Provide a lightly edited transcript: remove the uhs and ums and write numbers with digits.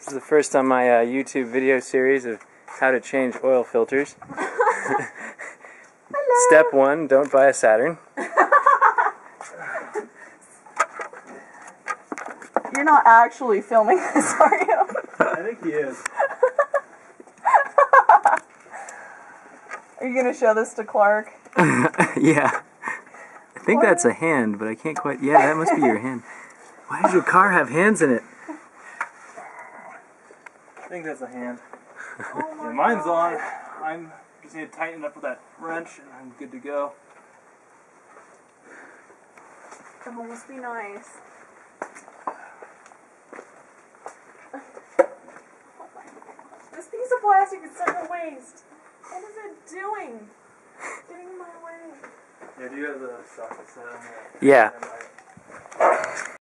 This is the first on my YouTube video series of how to change oil filters. Step 1, don't buy a Saturn. You're not actually filming this, are you? I think he is. Are you going to show this to Clark? Yeah. I think that's a hand, but I can't quite... Yeah, that must be your hand. Why does your car have hands in it? I think that's a hand. Oh my Mine's God. on. I'm just need to tighten it up with that wrench and I'm good to go. Oh, must be nice. This piece of plastic is such a waste. What is it doing? Getting in my way. Yeah, do you have the socket set on there? Yeah.